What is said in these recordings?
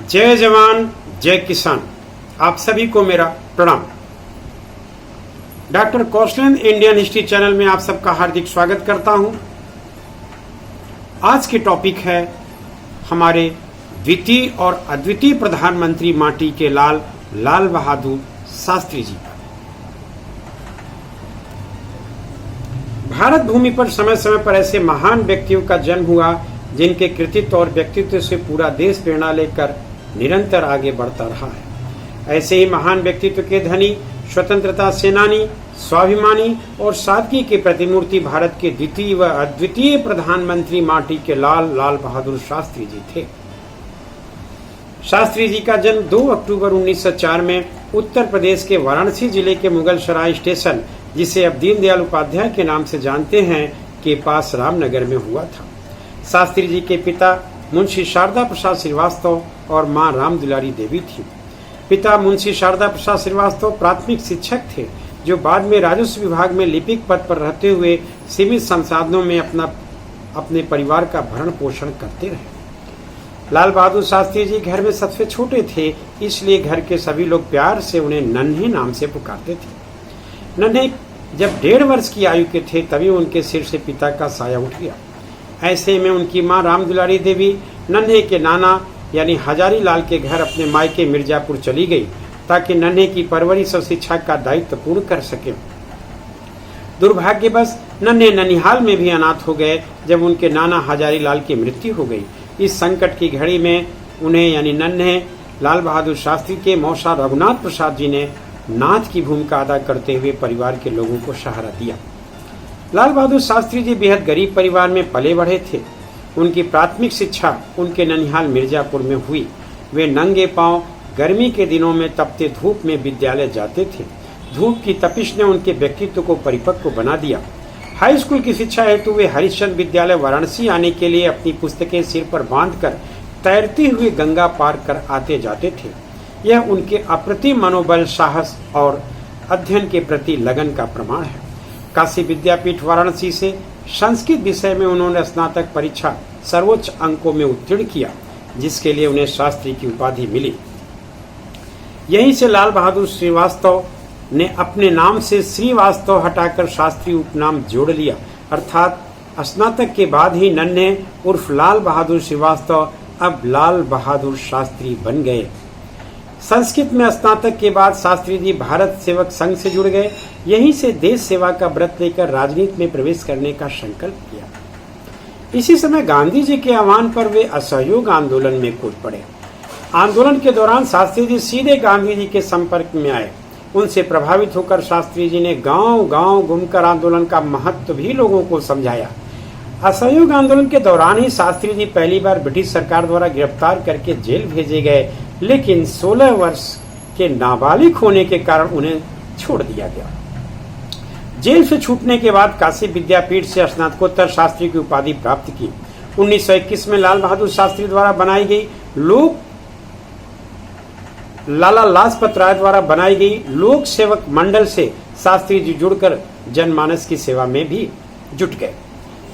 जय जवान जय किसान। आप सभी को मेरा प्रणाम। Doctor Kaushlendra Indian history channel में आप सबका हार्दिक स्वागत करता हूं। आज की टॉपिक है हमारे द्वितीय और अद्वितीय प्रधानमंत्री माटी के लाल लाल बहादुर शास्त्री जी। भारत भूमि पर समय समय पर ऐसे महान व्यक्तियों का जन्म हुआ जिनके कृतित्व और व्यक्तित्व से पूरा देश प्रेरणा लेकर निरंतर आगे बढ़ता रहा है। ऐसे ही महान व्यक्तित्व के धनी, स्वतंत्रता सेनानी, स्वाभिमानी और सादगी की प्रतिमूर्ति भारत के द्वितीय व अद्वितीय प्रधानमंत्री माटी के लाल लाल बहादुर शास्त्री जी थे। शास्त्री जी का जन्म 2 अक्टूबर 1904 में उत्तर प्रदेश के वाराणसी जिले के मुगलसराय स्टेशन, जिसे अब दीनदयाल उपाध्याय के नाम से जानते हैं, के पास रामनगर में हुआ था। शास्त्री जी के पिता मुंशी शारदा प्रसाद श्रीवास्तव और मां रामदुलारी देवी थी। पिता मुंशी शारदा प्रसाद श्रीवास्तव प्राथमिक शिक्षक थे, जो बाद में राजस्व विभाग में लिपिक पद पर रहते हुए सीमित संसाधनों में अपने परिवार का भरण पोषण करते रहे। लाल बहादुर शास्त्री जी घर में सबसे छोटे थे, इसलिए घर के सभी लोग प्यार से उन्हें नन्हे नाम से पुकारते थे। नन्हे जब 1.5 वर्ष की आयु के थे, तभी उनके सिर से पिता का साया उठ गया। ऐसे में उनकी मां रामदुलारी देवी नन्हे के नाना यानी हजारी लाल के घर अपने मायके मिर्जापुर चली गई, ताकि नन्हे की परवरिश और शिक्षा का दायित्व पूर्ण कर सके। दुर्भाग्यवश नन्हे ननिहाल में भी अनाथ हो गए जब उनके नाना हजारी लाल की मृत्यु हो गई। इस संकट की घड़ी में उन्हें यानी नन्हे लाल बहादुर शास्त्री के मौसा रघुनाथ प्रसाद जी ने नाथ की भूमिका अदा करते हुए परिवार के लोगों को सहारा दिया। लाल बहादुर शास्त्री जी बेहद गरीब परिवार में पले बढ़े थे। उनकी प्राथमिक शिक्षा उनके ननिहाल मिर्जापुर में हुई। वे नंगे पांव गर्मी के दिनों में तपते धूप में विद्यालय जाते थे। धूप की तपिश ने उनके व्यक्तित्व को परिपक्व बना दिया। हाई स्कूल की शिक्षा हेतु वे हरिश्चंद्र विद्यालय वाराणसी आने के लिए अपनी पुस्तकें सिर पर बांधकर तैरते हुए गंगा पार कर आते जाते थे। यह उनके अप्रतिम मनोबल, साहस और अध्ययन के प्रति लगन का प्रमाण है। काशी विद्यापीठ वाराणसी से संस्कृत विषय में उन्होंने स्नातक परीक्षा सर्वोच्च अंकों में उत्तीर्ण किया, जिसके लिए उन्हें शास्त्री की उपाधि मिली। यहीं से लाल बहादुर श्रीवास्तव ने अपने नाम से श्रीवास्तव हटाकर शास्त्री उपनाम जोड़ लिया, अर्थात स्नातक के बाद ही नन्हे उर्फ लाल बहादुर श्रीवास्तव अब लाल बहादुर शास्त्री बन गए। संस्कृत में स्नातक के बाद शास्त्री जी भारत सेवक संघ से जुड़ गए। यहीं से देश सेवा का व्रत लेकर राजनीति में प्रवेश करने का संकल्प किया। इसी समय गांधी जी के आह्वान पर वे असहयोग आंदोलन में कूद पड़े। आंदोलन के दौरान शास्त्री जी सीधे गांधी जी के संपर्क में आए। उनसे प्रभावित होकर शास्त्री जी ने गांव गांव घूमकर आंदोलन का महत्व भी लोगों को समझाया। असहयोग आंदोलन के दौरान ही शास्त्री जी पहली बार ब्रिटिश सरकार द्वारा गिरफ्तार करके जेल भेजे गए, लेकिन 16 वर्ष के नाबालिग होने के कारण उन्हें छोड़ दिया गया। जेल से छूटने के बाद काशी विद्यापीठ से स्नातकोत्तर शास्त्री की उपाधि प्राप्त की। 1921 में लाल बहादुर शास्त्री द्वारा बनाई गई लाला लाजपत राय द्वारा बनाई गई लोक सेवक मंडल से शास्त्री जी जुड़कर जनमानस की सेवा में भी जुट गए।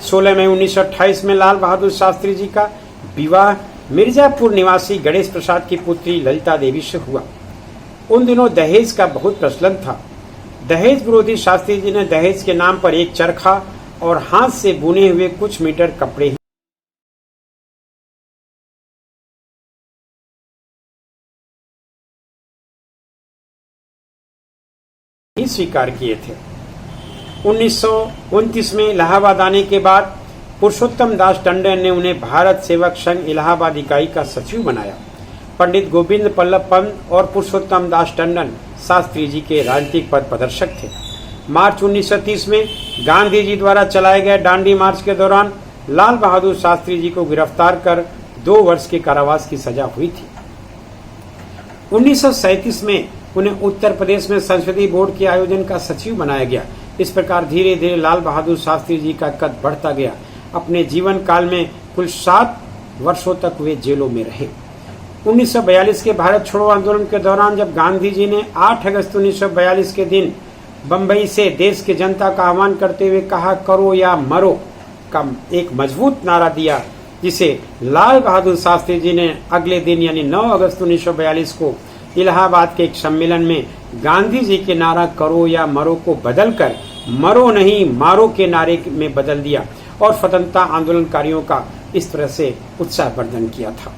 16 मई 1928 में लाल बहादुर शास्त्री जी का विवाह मिर्जापुर निवासी गणेश प्रसाद की पुत्री ललिता देवी से हुआ। उन दिनों दहेज का बहुत प्रचलन था। दहेज विरोधी शास्त्री जी ने दहेज के नाम पर एक चरखा और हाथ से बुने हुए कुछ मीटर कपड़े ही स्वीकार किए थे। 1929 में इलाहाबाद आने के बाद पुरुषोत्तम दास टंडन ने उन्हें भारत सेवक संघ इलाहाबाद इकाई का सचिव बनाया। पंडित गोविंद पल्लभ पंत और पुरुषोत्तम दास टंडन शास्त्री जी के राजनीतिक पद प्रदर्शक थे। मार्च 1930 में गांधी जी द्वारा चलाए गए दांडी मार्च के दौरान लाल बहादुर शास्त्री जी को गिरफ्तार कर 2 वर्ष के कारावास की सजा हुई थी। 1937 में उन्हें उत्तर प्रदेश में संसदीय बोर्ड के आयोजन का सचिव बनाया गया। इस प्रकार धीरे धीरे लाल बहादुर शास्त्री जी का कद बढ़ता गया। अपने जीवन काल में कुल 7 वर्षों तक वे जेलों में रहे। 1942 के भारत छोड़ो आंदोलन के दौरान जब गांधी जी ने 8 अगस्त 1942 के दिन बंबई से देश की जनता का आह्वान करते हुए कहा, करो या मरो का एक मजबूत नारा दिया, जिसे लाल बहादुर शास्त्री जी ने अगले दिन यानी 9 अगस्त 1942 को इलाहाबाद के एक सम्मेलन में गांधी जी के नारा करो या मरो को बदलकर मरो नहीं मारो के नारे में बदल दिया और स्वतंत्रता आंदोलनकारियों का इस तरह से उत्साहवर्धन किया था।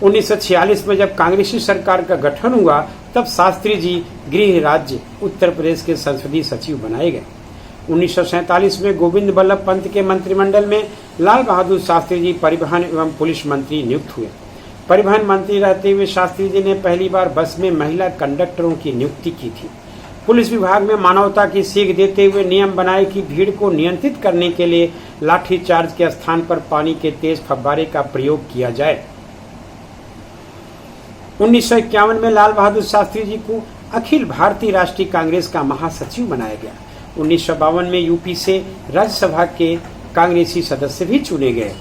1946 में जब कांग्रेसी सरकार का गठन हुआ तब शास्त्री जी गृह राज्य उत्तर प्रदेश के संसदीय सचिव बनाए गए। 1947 में गोविंद बल्लभ पंत के मंत्रिमंडल में लाल बहादुर शास्त्री जी परिवहन एवं पुलिस मंत्री नियुक्त हुए। परिवहन मंत्री रहते हुए शास्त्री जी ने पहली बार बस में महिला कंडक्टरों की नियुक्ति की थी। पुलिस विभाग में मानवता की सीख देते हुए नियम बनाए कि भीड़ को नियंत्रित करने के लिए लाठीचार्ज के स्थान पर पानी के तेज फव्वारे का प्रयोग किया जाए। 1951 में लाल बहादुर शास्त्री जी को अखिल भारतीय राष्ट्रीय कांग्रेस का महासचिव बनाया गया। 1952 में यूपी से राज्यसभा के कांग्रेसी सदस्य भी चुने गए।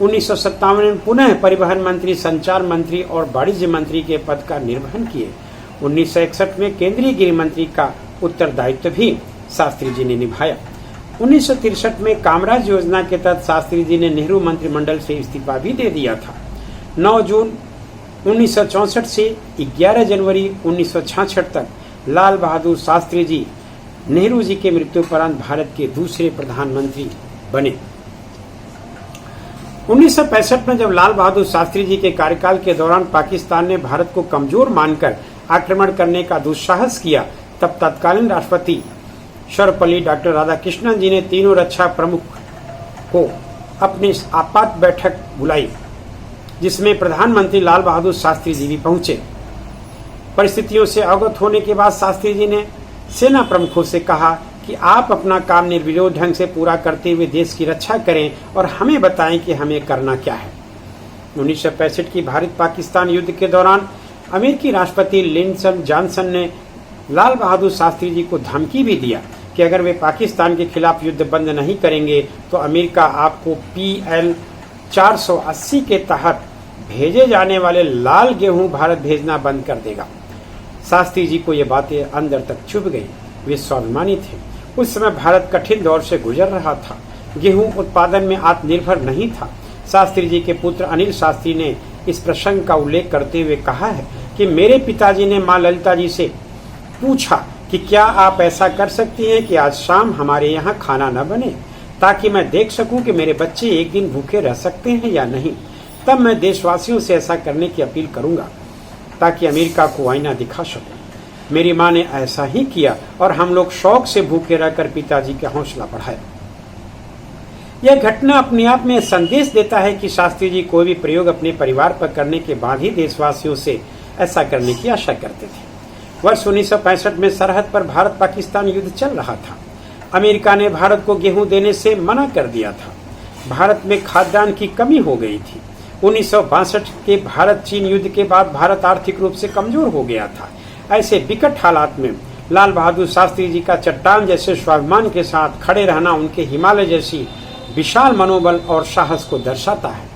1957 में पुनः परिवहन मंत्री, संचार मंत्री और वाणिज्य मंत्री के पद का निर्वहन किए। 1961 में केंद्रीय गृह मंत्री का उत्तरदायित्व भी शास्त्री जी ने निभाया। 1963 में कामराज योजना के तहत शास्त्री जी ने नेहरू मंत्रिमंडल से इस्तीफा भी दे दिया था। 9 जून 1964 से 11 जनवरी 1966 तक लाल बहादुर शास्त्री जी नेहरू जी के मृत्युपरांत भारत के दूसरे प्रधानमंत्री बने। 1965 में जब लाल बहादुर शास्त्री जी के कार्यकाल के दौरान पाकिस्तान ने भारत को कमजोर मानकर आक्रमण करने का दुस्साहस किया, तब तत्कालीन राष्ट्रपति सर्वपल्ली डॉक्टर राधाकृष्णन जी ने तीनों रक्षा प्रमुख को अपनी आपात बैठक बुलाई, जिसमें प्रधानमंत्री लाल बहादुर शास्त्री जी भी पहुंचे। परिस्थितियों से अवगत होने के बाद शास्त्री जी ने सेना प्रमुखों से कहा कि आप अपना काम निर्विरोध ढंग से पूरा करते हुए देश की रक्षा करें और हमें बताएं कि हमें करना क्या है। 1965 की भारत पाकिस्तान युद्ध के दौरान अमेरिकी राष्ट्रपति लिंडन जॉनसन ने लाल बहादुर शास्त्री जी को धमकी भी दिया कि अगर वे पाकिस्तान के खिलाफ युद्ध बंद नहीं करेंगे तो अमेरिका आपको PL 480 के तहत भेजे जाने वाले लाल गेहूं भारत भेजना बंद कर देगा। शास्त्री जी को ये बातें अंदर तक चुभ गई। वे स्वाभिमानी थे। उस समय भारत कठिन दौर से गुजर रहा था। गेहूं उत्पादन में आत्मनिर्भर नहीं था। शास्त्री जी के पुत्र अनिल शास्त्री ने इस प्रसंग का उल्लेख करते हुए कहा है कि मेरे पिताजी ने मां ललिता जी से पूछा कि क्या आप ऐसा कर सकती हैं कि आज शाम हमारे यहाँ खाना न बने, ताकि मैं देख सकूं कि मेरे बच्चे एक दिन भूखे रह सकते हैं या नहीं। तब मैं देशवासियों से ऐसा करने की अपील करूंगा ताकि अमेरिका को आईना दिखा सकूं। मेरी मां ने ऐसा ही किया और हम लोग शौक से भूखे रहकर पिताजी का हौसला बढ़ाया। यह घटना अपने आप में संदेश देता है कि शास्त्री जी कोई भी प्रयोग अपने परिवार पर करने के बाद ही देशवासियों से ऐसा करने की आशा करते थे। वर्ष 1965 में सरहद पर भारत पाकिस्तान युद्ध चल रहा था। अमेरिका ने भारत को गेहूं देने से मना कर दिया था। भारत में खाद्यान्न की कमी हो गई थी। 1962 के भारत चीन युद्ध के बाद भारत आर्थिक रूप से कमजोर हो गया था। ऐसे विकट हालात में लाल बहादुर शास्त्री जी का चट्टान जैसे स्वाभिमान के साथ खड़े रहना उनके हिमालय जैसी विशाल मनोबल और साहस को दर्शाता है।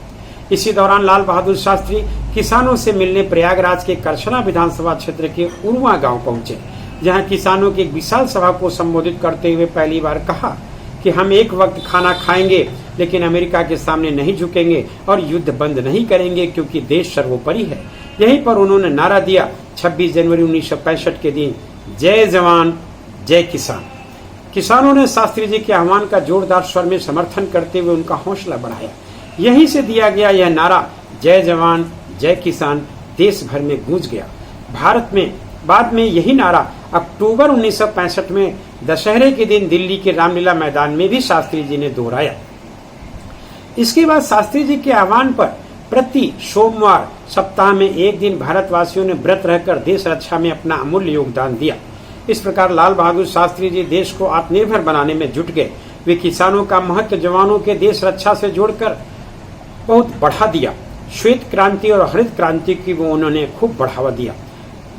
इसी दौरान लाल बहादुर शास्त्री किसानों से मिलने प्रयागराज के करछना विधानसभा क्षेत्र के उरुआ गांव पहुंचे, जहां किसानों की एक विशाल सभा को संबोधित करते हुए पहली बार कहा कि हम एक वक्त खाना खाएंगे लेकिन अमेरिका के सामने नहीं झुकेंगे और युद्ध बंद नहीं करेंगे, क्योंकि देश सर्वोपरि है। यहीं पर उन्होंने नारा दिया 26 जनवरी 1965 के दिन, जय जवान जय किसान। किसानों ने शास्त्री जी के आह्वान का जोरदार स्वर में समर्थन करते हुए उनका हौसला बढ़ाया। यहीं से दिया गया यह नारा जय जवान जय किसान देश भर में गूंज गया। भारत में बाद में यही नारा अक्टूबर 1965 में दशहरे के दिन दिल्ली के रामलीला मैदान में भी शास्त्री जी ने दोहराया। इसके बाद शास्त्री जी के आह्वान पर प्रति सोमवार सप्ताह में एक दिन भारतवासियों ने व्रत रहकर देश रक्षा में अपना अमूल्य योगदान दिया। इस प्रकार लाल बहादुर शास्त्री जी देश को आत्मनिर्भर बनाने में जुट गए। वे किसानों का महत्व जवानों के देश रक्षा से जोड़कर बहुत बढ़ा दिया। श्वेत क्रांति और हरित क्रांति की वो उन्होंने खूब बढ़ावा दिया।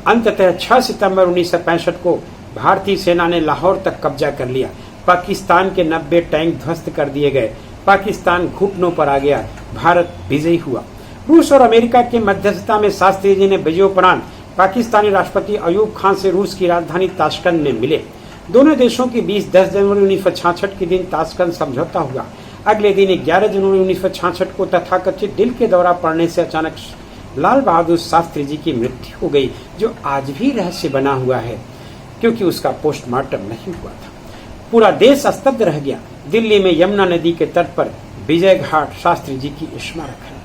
अंततः 6 सितंबर 1965 को भारतीय सेना ने लाहौर तक कब्जा कर लिया। पाकिस्तान के 90 टैंक ध्वस्त कर दिए गए। पाकिस्तान घुटनों पर आ गया। भारत विजयी हुआ। रूस और अमेरिका की मध्यस्थता में शास्त्री जी ने विजयोपरांत पाकिस्तानी राष्ट्रपति अयूब खान से रूस की राजधानी ताशकंद में मिले। दोनों देशों के बीच 10 जनवरी 1966 के दिन ताशकंद समझौता हुआ। अगले दिन 11 जनवरी 1966 को तथाकथित दिल के दौरा पड़ने से अचानक लाल बहादुर शास्त्री जी की मृत्यु हो गई, जो आज भी रहस्य बना हुआ है क्योंकि उसका पोस्टमार्टम नहीं हुआ था। पूरा देश स्तब्ध रह गया। दिल्ली में यमुना नदी के तट पर विजय घाट शास्त्री जी की स्मारक है।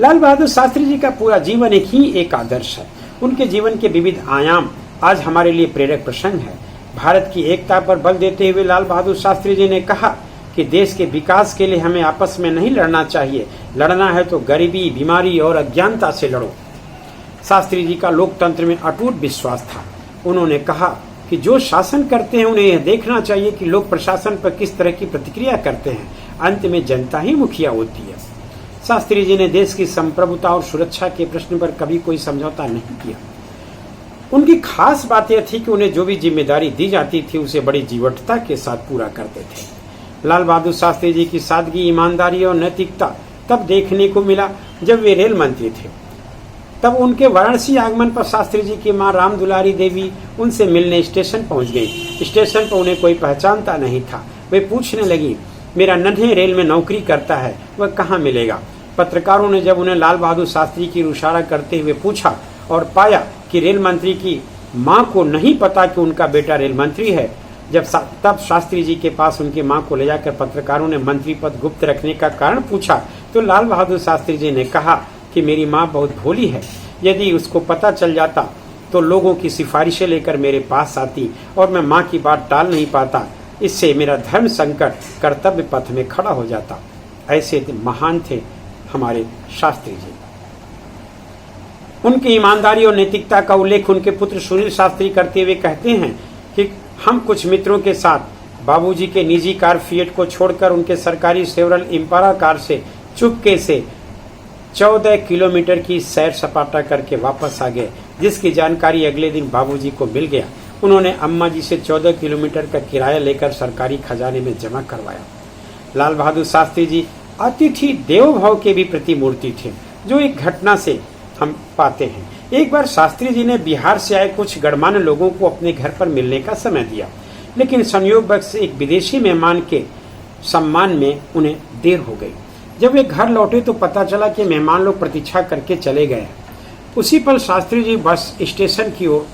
लाल बहादुर शास्त्री जी का पूरा जीवन एक आदर्श है। उनके जीवन के विविध आयाम आज हमारे लिए प्रेरक प्रसंग है। भारत की एकता पर बल देते हुए लाल बहादुर शास्त्री जी ने कहा कि देश के विकास के लिए हमें आपस में नहीं लड़ना चाहिए, लड़ना है तो गरीबी, बीमारी और अज्ञानता से लड़ो। शास्त्री जी का लोकतंत्र में अटूट विश्वास था। उन्होंने कहा कि जो शासन करते हैं उन्हें यह देखना चाहिए कि लोग प्रशासन पर किस तरह की प्रतिक्रिया करते हैं। अंत में जनता ही मुखिया होती है। शास्त्री जी ने देश की संप्रभुता और सुरक्षा के प्रश्न पर कभी कोई समझौता नहीं किया। उनकी खास बात यह थी कि उन्हें जो भी जिम्मेदारी दी जाती थी उसे बड़ी जीवटता के साथ पूरा करते थे। लाल बहादुर शास्त्री जी की सादगी, ईमानदारी और नैतिकता तब देखने को मिला जब वे रेल मंत्री थे। तब उनके वाराणसी आगमन पर शास्त्री जी की मां राम दुलारी देवी उनसे मिलने स्टेशन पहुंच गई। स्टेशन पर उन्हें कोई पहचानता नहीं था। वे पूछने लगी, मेरा नन्हे रेल में नौकरी करता है, वह कहाँ मिलेगा? पत्रकारों ने जब उन्हें लाल बहादुर शास्त्री की इशारा करते हुए पूछा और पाया कि रेल मंत्री की मां को नहीं पता कि उनका बेटा रेल मंत्री है, तब शास्त्री जी के पास उनकी मां को ले जाकर पत्रकारों ने मंत्री पद गुप्त रखने का कारण पूछा तो लाल बहादुर शास्त्री जी ने कहा कि मेरी मां बहुत भोली है, यदि उसको पता चल जाता तो लोगों की सिफारिशें लेकर मेरे पास आती और मैं मां की बात टाल नहीं पाता। इससे मेरा धर्म संकट कर्तव्य पथ में खड़ा हो जाता। ऐसे महान थे हमारे शास्त्री जी। उनकी ईमानदारी और नैतिकता का उल्लेख उनके पुत्र सुनील शास्त्री करते हुए कहते हैं कि हम कुछ मित्रों के साथ बाबूजी के निजी कार फिएट को छोड़कर उनके सरकारी सेवरल इम्पारा कार से चुपके से 14 किलोमीटर की सैर सपाटा करके वापस आ गए, जिसकी जानकारी अगले दिन बाबूजी को मिल गया। उन्होंने अम्मा जी से 14 किलोमीटर का किराया लेकर सरकारी खजाने में जमा करवाया। लाल बहादुर शास्त्री जी अतिथि देवो भव के भी प्रतिमूर्ति थे, जो एक घटना से हम पाते हैं। एक बार शास्त्री जी ने बिहार से आए कुछ गणमान्य लोगों को अपने घर पर मिलने का समय दिया, लेकिन संयोगवश एक विदेशी मेहमान के सम्मान में उन्हें देर हो गई। जब वे घर लौटे तो पता चला कि मेहमान लोग प्रतीक्षा करके चले गए। उसी पल शास्त्री जी बस स्टेशन की ओर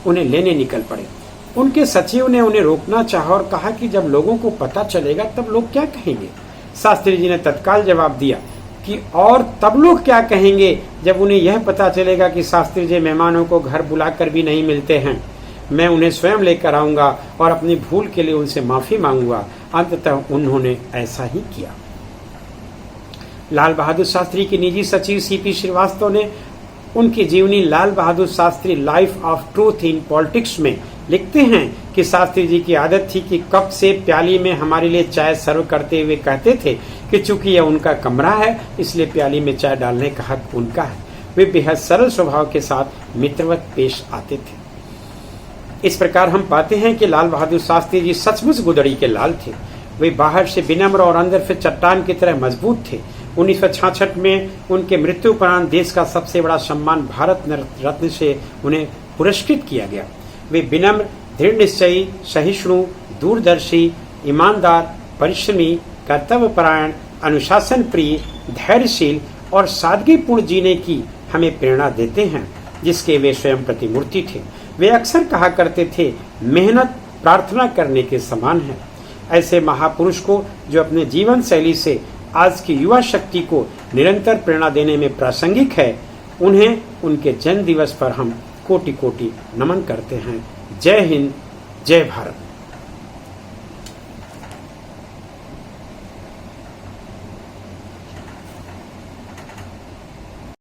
उन्हें लेने निकल पड़े। उनके सचिव ने उन्हें रोकना चाहा और कहा कि जब लोगों को पता चलेगा तब लोग क्या कहेंगे। शास्त्री जी ने तत्काल जवाब दिया कि और तब लोग क्या कहेंगे जब उन्हें यह पता चलेगा कि शास्त्री जी मेहमानों को घर बुलाकर भी नहीं मिलते हैं। मैं उन्हें स्वयं लेकर आऊंगा और अपनी भूल के लिए उनसे माफी मांगूंगा। अंततः उन्होंने ऐसा ही किया। लाल बहादुर शास्त्री के निजी सचिव सीपी श्रीवास्तव ने उनकी जीवनी Lal Bahadur Shastri life of truth in politics में लिखते हैं कि शास्त्री जी की आदत थी कि कप से प्याली में हमारे लिए चाय सर्व करते हुए कहते थे कि चूंकि यह उनका कमरा है इसलिए प्याली में चाय डालने का हक उनका है। वे बेहद सरल स्वभाव के साथ मित्रवत पेश आते थे। इस प्रकार हम पाते हैं कि लाल बहादुर शास्त्री जी सचमुच गुदड़ी के लाल थे। वे बाहर से विनम्र और अंदर से चट्टान की तरह मजबूत थे। 1966 में उनके मृत्यु उपरांत देश का सबसे बड़ा सम्मान भारत रत्न से उन्हें पुरस्कृत किया गया। वे विनम्र, दृढ़ निश्चयी, सहिष्णु, दूरदर्शी, ईमानदार, परिश्रमी, कर्तव्यपरायण, अनुशासन प्रिय, धैर्यशील और सादगीपूर्ण जीने की हमें प्रेरणा देते हैं, जिसके वे स्वयं प्रतिमूर्ति थे। वे अक्सर कहा करते थे, मेहनत प्रार्थना करने के समान है। ऐसे महापुरुष को जो अपने जीवन शैली से आज की युवा शक्ति को निरंतर प्रेरणा देने में प्रासंगिक है, उन्हें उनके जन्म दिवस पर हम कोटि कोटि नमन करते हैं। जय हिंद, जय भारत।